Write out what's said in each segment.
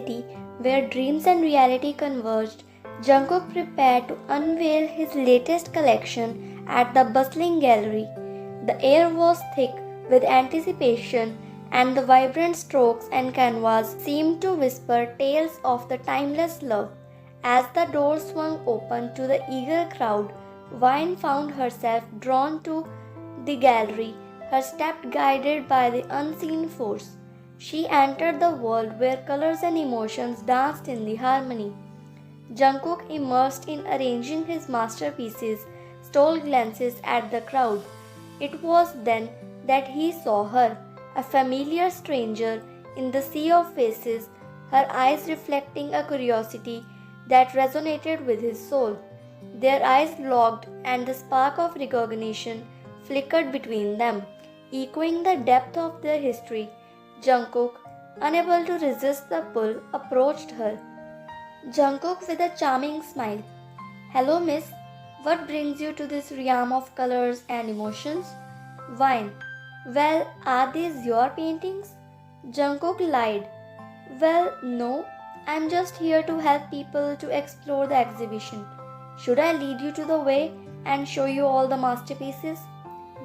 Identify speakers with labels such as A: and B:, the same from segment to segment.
A: city where dreams and reality converged, Jungkook prepared to unveil his latest collection at the bustling gallery. The air was thick with anticipation, and the vibrant strokes and canvas seemed to whisper tales of the timeless love. As the door swung open to the eager crowd, Vine found herself drawn to the gallery, her step guided by the unseen force. She entered the world where colors and emotions danced in the harmony. Jungkook, immersed in arranging his masterpieces, stole glances at the crowd. It was then that he saw her, a familiar stranger in the sea of faces, her eyes reflecting a curiosity that resonated with his soul. Their eyes locked, and the spark of recognition flickered between them, echoing the depth of their history. Jungkook, unable to resist the pull, approached her. Jungkook with a charming smile. "Hello, miss. What brings you to this realm of colors and emotions?" Vine. "Well, are these your paintings?" Jungkook lied. "Well, no. I'm just here to help people to explore the exhibition. Should I lead you to the way and show you all the masterpieces?"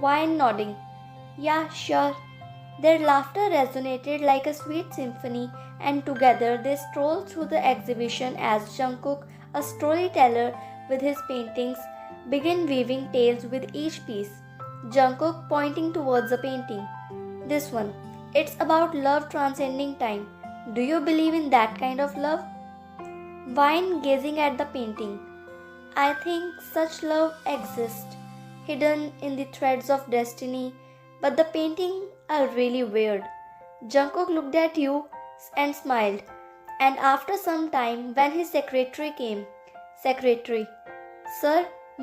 A: Vine nodding. "Yeah, sure." Their laughter resonated like a sweet symphony, and together they strolled through the exhibition as Jungkook, a storyteller with his paintings, began weaving tales with each piece. Jungkook pointing towards a painting. "This one. It's about love transcending time. Do you believe in that kind of love?" Vine gazing at the painting. "I think such love exists, hidden in the threads of destiny, but the paintings are really weird." Jungkook looked at you and smiled, and after some time, when his secretary came, "Secretary, sir,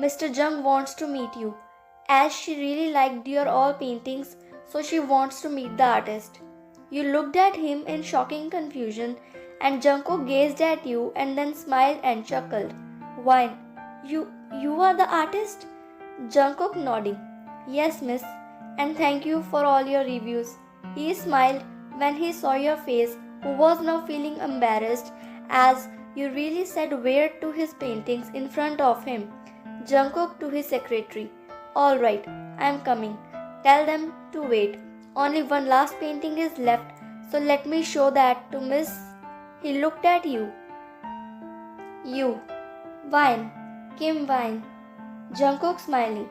A: Mr. Jung wants to meet you, as she really liked your all paintings, so she wants to meet the artist." You looked at him in shocking confusion, and Jungkook gazed at you and then smiled and chuckled. "Why, you are the artist?" Jungkook nodding. "Yes, miss, and thank you for all your reviews." He smiled when he saw your face, who was now feeling embarrassed as you really said weird to his paintings in front of him. Jungkook to his secretary. "All right, I am coming. Tell them to wait. Only one last painting is left, so let me show that to Miss." He looked at you. You. "Vine. Kim Vine." Jungkook smiling.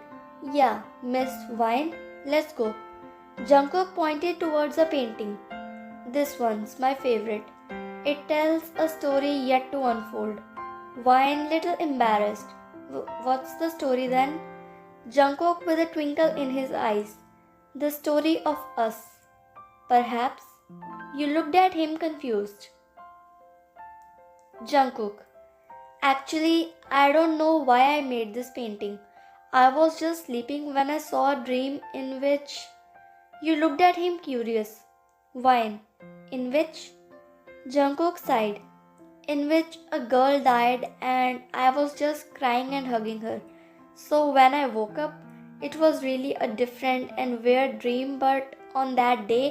A: "Yeah, Miss Vine. Let's go." Jungkook pointed towards a painting. "This one's my favorite. It tells a story yet to unfold." Vine little embarrassed. "What's the story then?" Jungkook with a twinkle in his eyes. "The story of us. Perhaps." You looked at him confused. Jungkook. "Actually, I don't know why I made this painting. I was just sleeping when I saw a dream in which..." You looked at him curious. Vine. "In which?" Jungkook sighed. "In which a girl died and I was just crying and hugging her. So when I woke up, it was really a different and weird dream, but on that day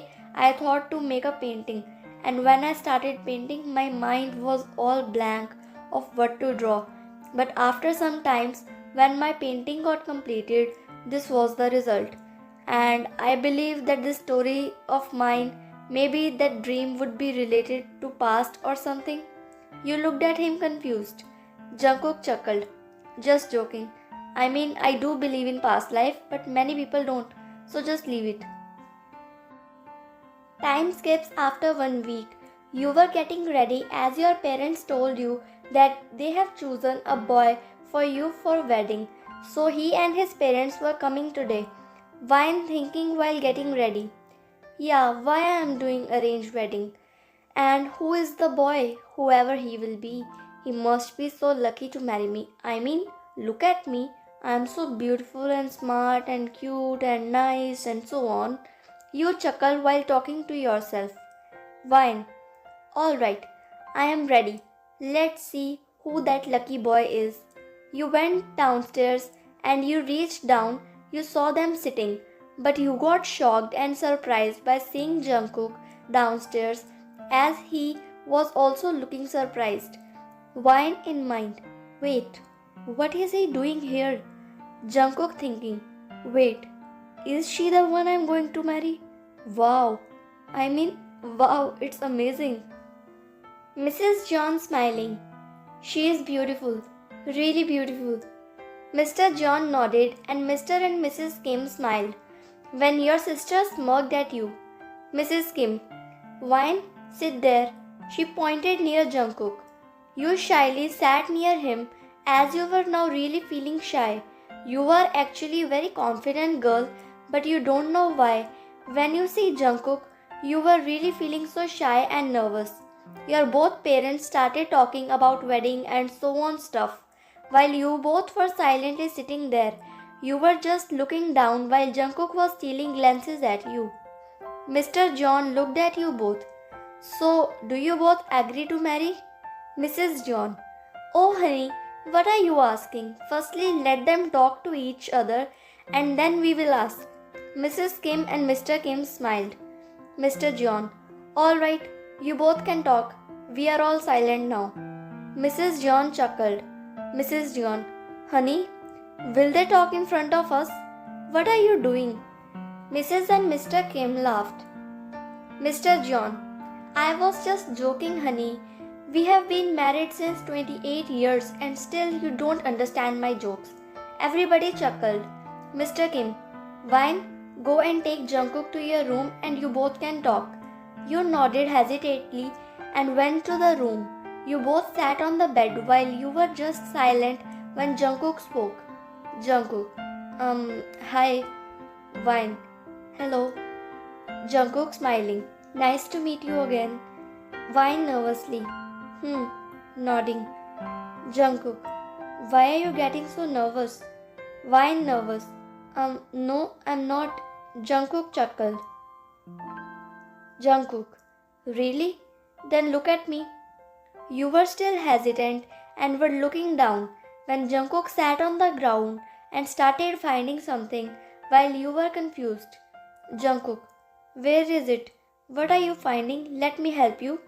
A: I thought to make a painting, and when I started painting my mind was all blank of what to draw. But after some times, when my painting got completed, this was the result. And I believe that this story of mine, maybe that dream would be related to past or something." You looked at him confused. Jungkook chuckled. "Just joking. I mean, I do believe in past life, but many people don't, so just leave it." Time skips after 1 week. You were getting ready as your parents told you that they have chosen a boy for you for wedding, so he and his parents were coming today. Vine thinking while getting ready. "Yeah, why I am doing arranged wedding. And who is the boy? Whoever he will be, he must be so lucky to marry me. I mean, look at me. I am so beautiful and smart and cute and nice and so on." You chuckle while talking to yourself. Vine. "All right, I am ready. Let's see who that lucky boy is." You went downstairs and you reached down. You saw them sitting, but you got shocked and surprised by seeing Jungkook downstairs as he was also looking surprised. Wine in mind. Wait, what is he doing here? Jungkook thinking. Wait, is she the one I'm going to marry? Wow. Wow, it's amazing. Mrs. John smiling. She is beautiful. Really beautiful. Mr. John nodded and Mr. and Mrs. Kim smiled. When your sister smirked at you. Mrs. Kim. Wine, sit there. She pointed near Jungkook. You shyly sat near him as you were now really feeling shy. You were actually a very confident girl, but you don't know why. When you see Jungkook, you were really feeling so shy and nervous. Your both parents started talking about wedding and so on stuff. While you both were silently sitting there, you were just looking down while Jungkook was stealing glances at you. Mr. John looked at you both. So, do you both agree to marry? Mrs. John. Oh honey, what are you asking? Firstly, let them talk to each other and then we will ask. Mrs. Kim and Mr. Kim smiled. Mr. John. Alright, you both can talk. We are all silent now. Mrs. John chuckled. Mrs. John. Honey, will they talk in front of us? What are you doing? Mrs. and Mr. Kim laughed. Mr. John. I was just joking, honey. We have been married since 28 years and still you don't understand my jokes. Everybody chuckled. Mr. Kim. Wine, go and take Jungkook to your room and you both can talk. You nodded hesitantly and went to the room. You both sat on the bed while you were just silent when Jungkook spoke. Jungkook. Hi. Wine. Hello. Jungkook smiling. Nice to meet you again. Wine nervously. Nodding. Jungkook. Why are you getting so nervous? Wine nervous. No, I'm not. Jungkook chuckled. Jungkook. Really? Then look at me. You were still hesitant and were looking down when Jungkook sat on the ground and started finding something while you were confused. Jungkook. Where is it? What are you finding? Let me help you.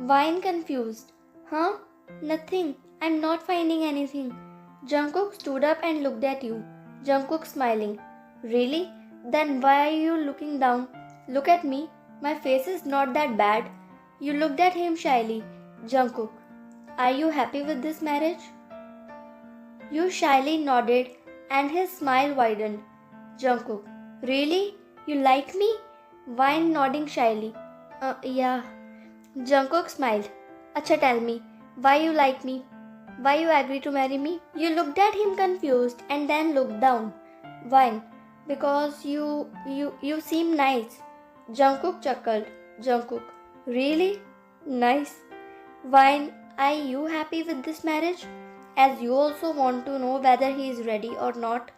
A: Wine confused. Huh? Nothing. I'm not finding anything. Jungkook stood up and looked at you. Jungkook smiling. Really? Then why are you looking down? Look at me. My face is not that bad. You looked at him shyly. Jungkook. Are you happy with this marriage? You shyly nodded and his smile widened. Jungkook. Really? You like me? Wine nodding shyly. Yeah. Jungkook smiled. Acha, tell me, why you like me? Why you agree to marry me? You looked at him confused and then looked down. Wine. Because you seem nice. Jungkook chuckled. Jungkook. Really? Nice. Wine. Are you happy with this marriage? As you also want to know whether he is ready or not.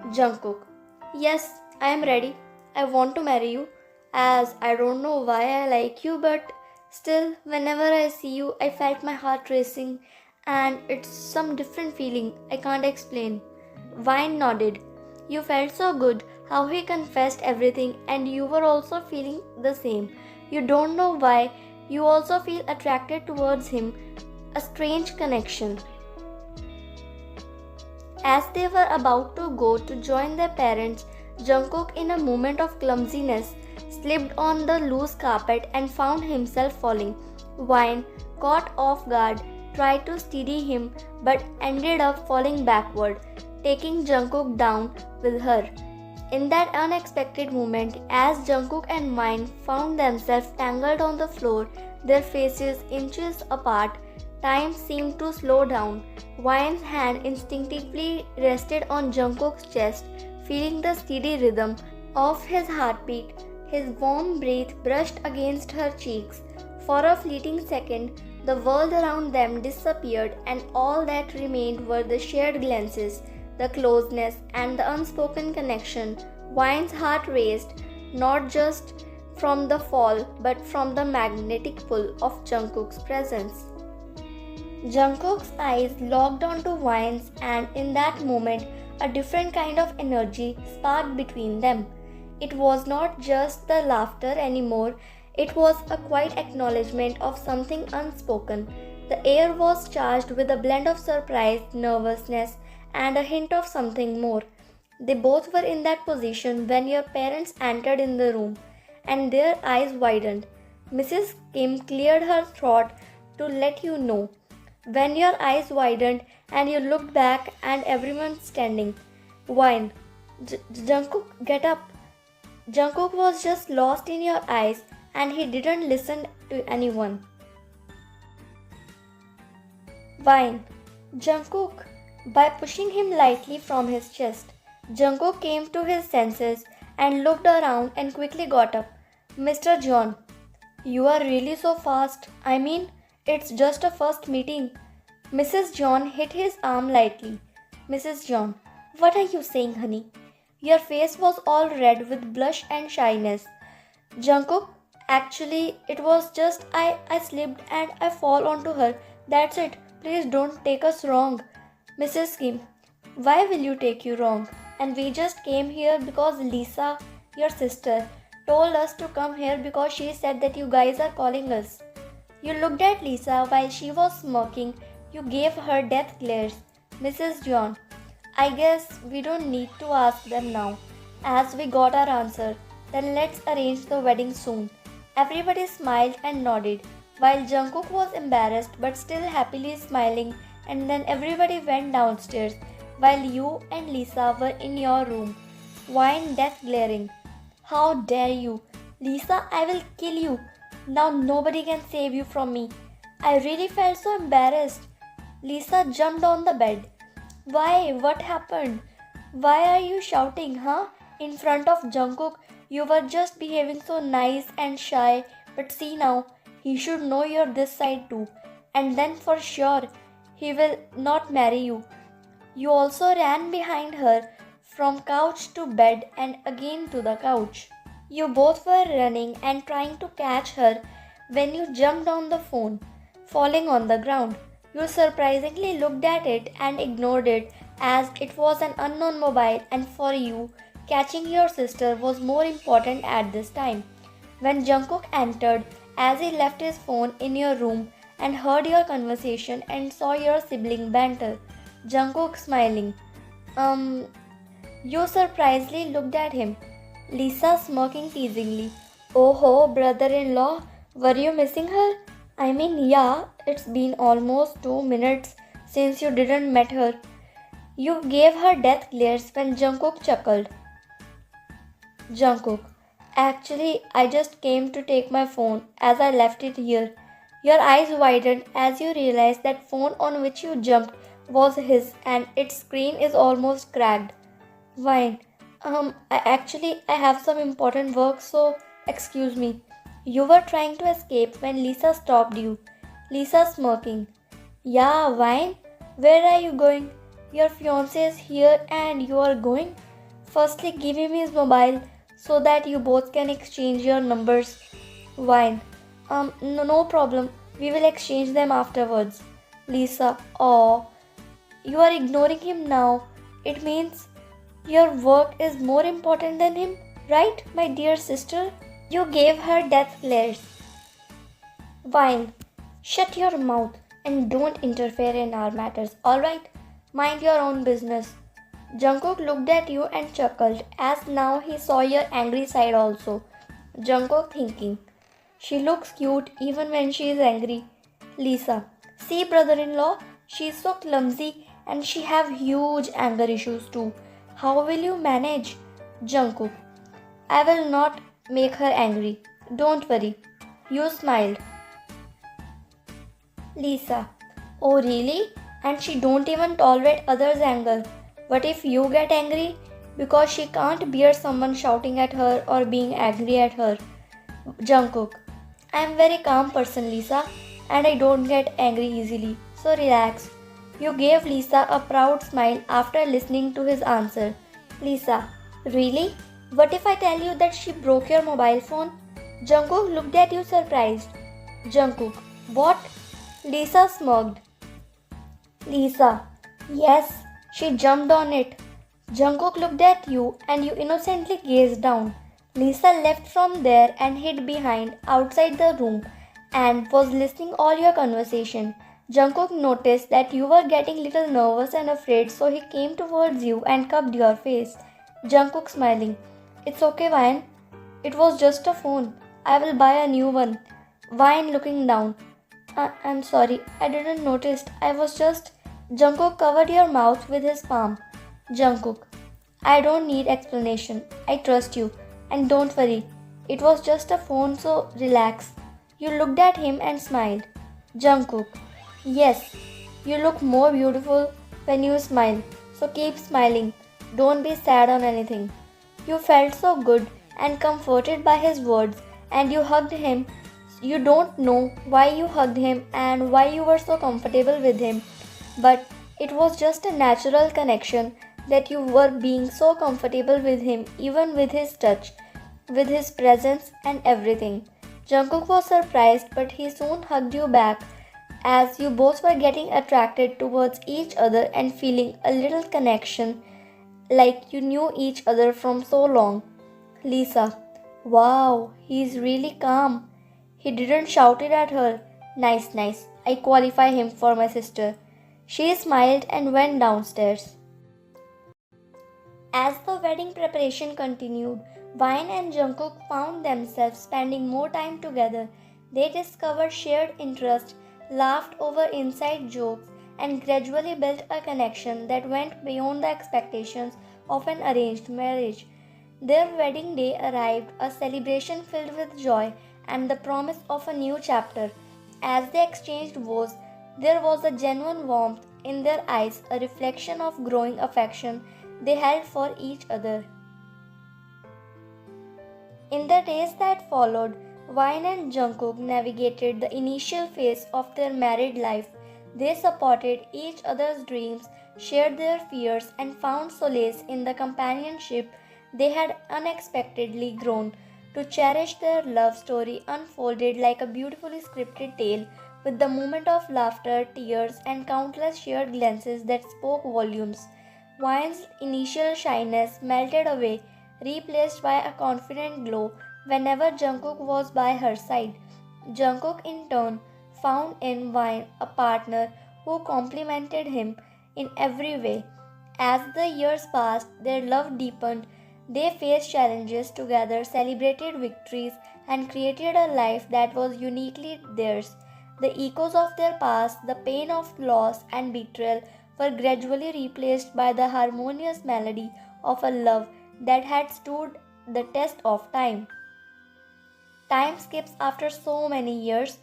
A: Jungkook. Yes, I am ready. I want to marry you. As I don't know why I like you, but still, whenever I see you, I felt my heart racing and it's some different feeling I can't explain. Wine nodded. You felt so good how he confessed everything and you were also feeling the same. You don't know why, you also feel attracted towards him, a strange connection. As they were about to go to join their parents, Jungkook, in a moment of clumsiness, slipped on the loose carpet and found himself falling. Wine, caught off guard, tried to steady him but ended up falling backward, taking Jungkook down with her. In that unexpected moment, as Jungkook and Wine found themselves tangled on the floor, their faces inches apart, time seemed to slow down. Wine's hand instinctively rested on Jungkook's chest, feeling the steady rhythm of his heartbeat. His warm breath brushed against her cheeks. For a fleeting second, the world around them disappeared and all that remained were the shared glances, the closeness and the unspoken connection. Wine's heart raced, not just from the fall but from the magnetic pull of Jungkook's presence. Jungkook's eyes locked onto Wine's and in that moment, a different kind of energy sparked between them. It was not just the laughter anymore, It was a quiet acknowledgement of something unspoken. The air was charged with a blend of surprise, nervousness, and a hint of something more. They both were in that position when your parents entered in the room, and their eyes widened. Mrs. Kim cleared her throat to let you know. When your eyes widened and you looked back and everyone standing. Wine. Jungkook, get up. Jungkook was just lost in your eyes and he didn't listen to anyone. Wine. Jungkook. By pushing him lightly from his chest, Jungkook came to his senses and looked around and quickly got up. Mr. John, you are really so fast. I mean, it's just a first meeting. Mrs. John hit his arm lightly. Mrs. John, what are you saying, honey? Your face was all red with blush and shyness. Jungkook, actually, it was just I slipped and I fall onto her. That's it. Please don't take us wrong. Mrs. Kim, why will you take you wrong? And we just came here because Lisa, your sister, told us to come here because she said that you guys are calling us. You looked at Lisa while she was smirking. You gave her death glares. Mrs. John, I guess we don't need to ask them now. As we got our answer, then let's arrange the wedding soon. Everybody smiled and nodded, while Jungkook was embarrassed but still happily smiling, and then everybody went downstairs, while you and Lisa were in your room. Wine death glaring. How dare you? Lisa, I will kill you. Now nobody can save you from me. I really felt so embarrassed. Lisa jumped on the bed. Why? What happened? Why are you shouting, huh? In front of Jungkook, you were just behaving so nice and shy. But see now, he should know you're this side too. And then for sure, he will not marry you. You also ran behind her from couch to bed and again to the couch. You both were running and trying to catch her when you jumped on the phone, falling on the ground. You surprisingly looked at it and ignored it as it was an unknown mobile, and for you, catching your sister was more important at this time. When Jungkook entered, as he left his phone in your room and heard your conversation and saw your sibling banter, Jungkook smiling. You surprisingly looked at him. Lisa smirking teasingly. Oh ho, brother-in-law, were you missing her? I mean, yeah, it's been almost 2 minutes since you didn't met her. You gave her death glares when Jungkook chuckled. Jungkook, actually, I just came to take my phone as I left it here. Your eyes widened as you realized that phone on which you jumped was his and its screen is almost cracked. Wine. I have some important work, so excuse me. You were trying to escape when Lisa stopped you. Lisa smirking. Yeah, Wine? Where are you going? Your fiancé is here and you are going? Firstly, give him his mobile so that you both can exchange your numbers. Wine. No problem. We will exchange them afterwards. Lisa. Oh, you are ignoring him now. It means your work is more important than him, right, my dear sister? You gave her death glares. Wine. Shut your mouth and don't interfere in our matters, alright? Mind your own business. Jungkook looked at you and chuckled as now he saw your angry side also. Jungkook thinking, she looks cute even when she is angry. Lisa. See, brother-in-law, she is so clumsy and she have huge anger issues too. How will you manage? Jungkook. I will not make her angry. Don't worry. You smiled. Lisa. Oh really? And she don't even tolerate others' anger. What if you get angry? Because she can't bear someone shouting at her or being angry at her. Jungkook. I am very calm person, Lisa, and I don't get angry easily. So relax. You gave Lisa a proud smile after listening to his answer. Lisa. Really? What if I tell you that she broke your mobile phone? Jungkook looked at you surprised. Jungkook. What? Lisa smirked. Lisa. Yes, she jumped on it. Jungkook looked at you and you innocently gazed down. Lisa left from there and hid behind outside the room and was listening all your conversation. Jungkook noticed that you were getting little nervous and afraid, so he came towards you and cupped your face. Jungkook smiling. It's okay, Vine. It was just a phone. I will buy a new one. Vine looking down. I'm sorry, I didn't notice. I was just. Jungkook covered your mouth with his palm. Jungkook. I don't need explanation. I trust you. And don't worry. It was just a phone, so relax. You looked at him and smiled. Jungkook. Yes, you look more beautiful when you smile. So keep smiling. Don't be sad on anything. You felt so good and comforted by his words, and you hugged him. You don't know why you hugged him and why you were so comfortable with him, but it was just a natural connection that you were being so comfortable with him, even with his touch, with his presence and everything. Jungkook was surprised, but he soon hugged you back as you both were getting attracted towards each other and feeling a little connection like you knew each other from so long. Lisa. Wow, he's really calm. He didn't shout it at her. Nice, nice. I qualify him for my sister. She smiled and went downstairs. As the wedding preparation continued, Vine and Jungkook found themselves spending more time together. They discovered shared interests, laughed over inside jokes, and gradually built a connection that went beyond the expectations of an arranged marriage. Their wedding day arrived, a celebration filled with joy and the promise of a new chapter. As they exchanged vows, there was a genuine warmth in their eyes, a reflection of growing affection they held for each other. In the days that followed, Vine and Jungkook navigated the initial phase of their married life. They supported each other's dreams, shared their fears, and found solace in the companionship they had unexpectedly grown to cherish. Their love story unfolded like a beautifully scripted tale, with the moment of laughter, tears, and countless shared glances that spoke volumes. Vine's initial shyness melted away, replaced by a confident glow whenever Jungkook was by her side. Jungkook, in turn, found in Vine a partner who complemented him in every way. As the years passed, their love deepened. They faced challenges together, celebrated victories, and created a life that was uniquely theirs. The echoes of their past, the pain of loss and betrayal, were gradually replaced by the harmonious melody of a love that had stood the test of time. Time skips after so many years.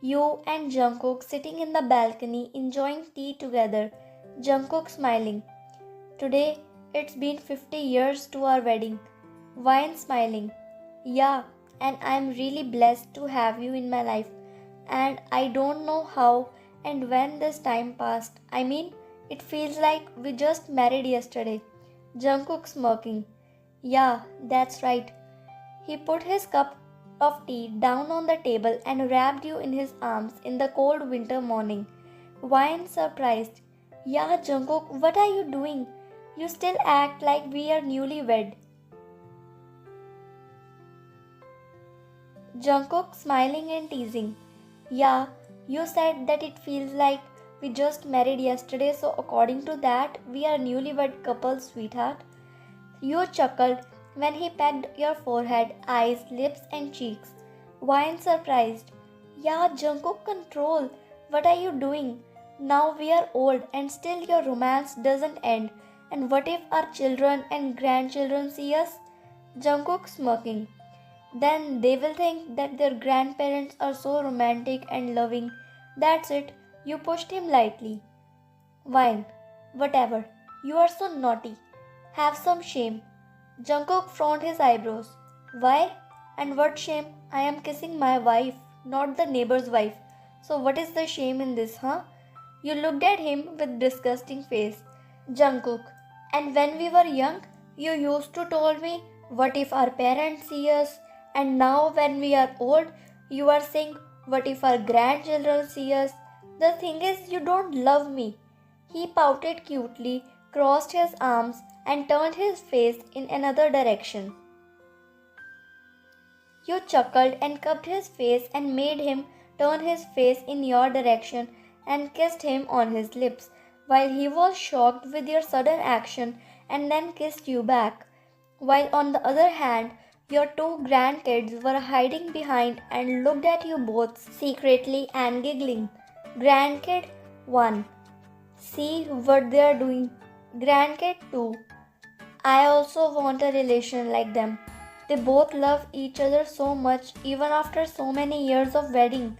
A: You and Jungkook sitting in the balcony enjoying tea together. Jungkook smiling. Today, it's been 50 years to our wedding. Vine smiling. Yeah, and I'm really blessed to have you in my life. And I don't know how and when this time passed. I mean, it feels like we just married yesterday. Jungkook smirking. Yeah, that's right. He put his cup of tea down on the table and wrapped you in his arms in the cold winter morning. Vine surprised. Yeah, Jungkook, what are you doing? You still act like we are newlywed. Jungkook smiling and teasing. Yeah, you said that it feels like we just married yesterday, so according to that, we are newlywed couple, sweetheart. You chuckled when he pecked your forehead, eyes, lips, and cheeks. Vine surprised. Yeah, Jungkook, control. What are you doing? Now we are old and still your romance doesn't end. And what if our children and grandchildren see us? Jungkook smirking. Then they will think that their grandparents are so romantic and loving. That's it. You pushed him lightly. Vine. Whatever. You are so naughty. Have some shame. Jungkook frowned his eyebrows. Why? And what shame? I am kissing my wife, not the neighbor's wife. So what is the shame in this, huh? You looked at him with disgusting face. Jungkook. And when we were young, you used to tell me, what if our parents see us? And now when we are old, you are saying, what if our grandchildren see us? The thing is, you don't love me. He pouted cutely, crossed his arms, and turned his face in another direction. You chuckled and cupped his face and made him turn his face in your direction and kissed him on his lips, while he was shocked with your sudden action and then kissed you back. While on the other hand, your two grandkids were hiding behind and looked at you both secretly and giggling. Grandkid 1. See what they are doing. Grandkid 2. I also want a relation like them. They both love each other so much even after so many years of wedding.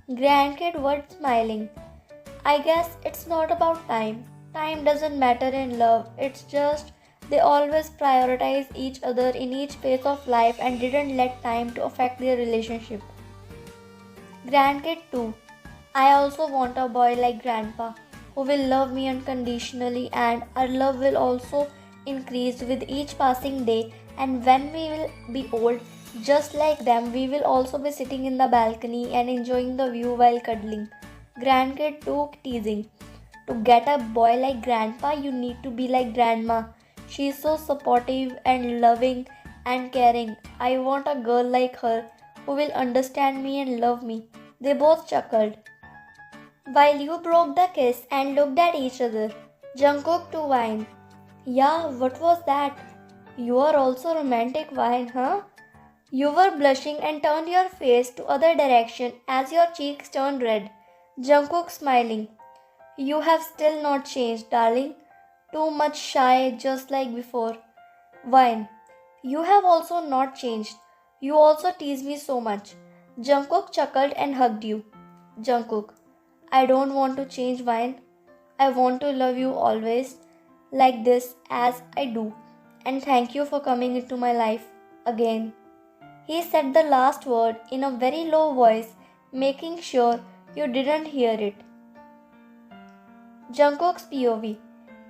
A: Grandkid 1 smiling. I guess it's not about time. Time doesn't matter in love. It's just they always prioritize each other in each phase of life and didn't let time to affect their relationship. Grandkid 2. I also want a boy like grandpa who will love me unconditionally, and our love will also increase with each passing day, and when we will be old just like them we will also be sitting in the balcony and enjoying the view while cuddling. Grandkid 2 teasing. To get a boy like grandpa you need to be like grandma. She is so supportive and loving and caring. I want a girl like her who will understand me and love me. They both chuckled. While you broke the kiss and looked at each other. Jungkook to Wine. Yeah, what was that? You are also romantic, Wine, huh? You were blushing and turned your face to other direction as your cheeks turned red. Jungkook smiling. You have still not changed, darling. Too much shy just like before. Wine. You have also not changed. You also tease me so much. Jungkook chuckled and hugged you. Jungkook. I don't want to change, Wine. I want to love you always like this as I do. And thank you for coming into my life again. He said the last word in a very low voice, making sure you didn't hear it. Jungkook's POV.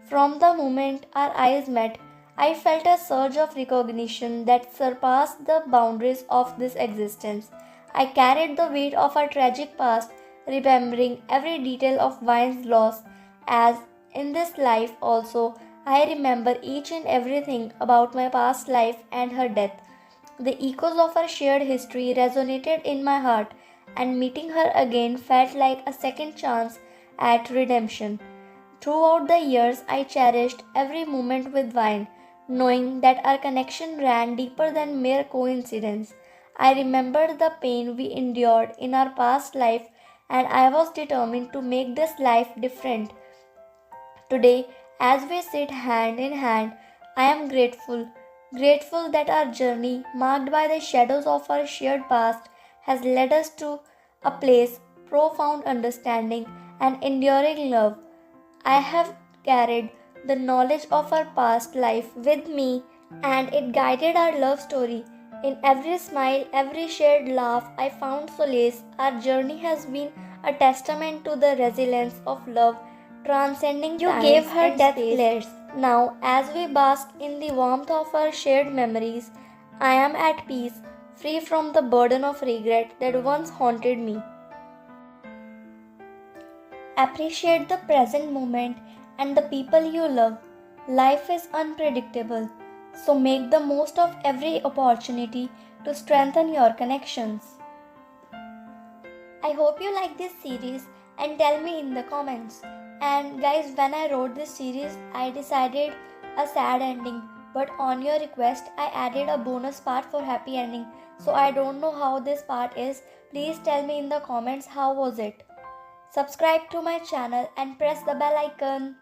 A: From the moment our eyes met, I felt a surge of recognition that surpassed the boundaries of this existence. I carried the weight of our tragic past, remembering every detail of Vine's loss, as in this life also I remember each and everything about my past life and her death. The echoes of our shared history resonated in my heart, and meeting her again felt like a second chance at redemption. Throughout the years, I cherished every moment with Vine, knowing that our connection ran deeper than mere coincidence. I remembered the pain we endured in our past life, and I was determined to make this life different. Today, as we sit hand in hand, I am grateful that our journey, marked by the shadows of our shared past, has led us to a place profound understanding and enduring love. I have carried the knowledge of our past life with me, and it guided our love story. In every smile, every shared laugh, I found solace. Our journey has been a testament to the resilience of love, transcending time. You gave her death glares. Now, as we bask in the warmth of our shared memories, I am at peace, free from the burden of regret that once haunted me. Appreciate the present moment and the people you love. Life is unpredictable, so make the most of every opportunity to strengthen your connections. I hope you like this series and tell me in the comments. And guys, when I wrote this series, I decided a sad ending, but on your request, I added a bonus part for happy ending. So I don't know how this part is. Please tell me in the comments how was it. Subscribe to my channel and press the bell icon.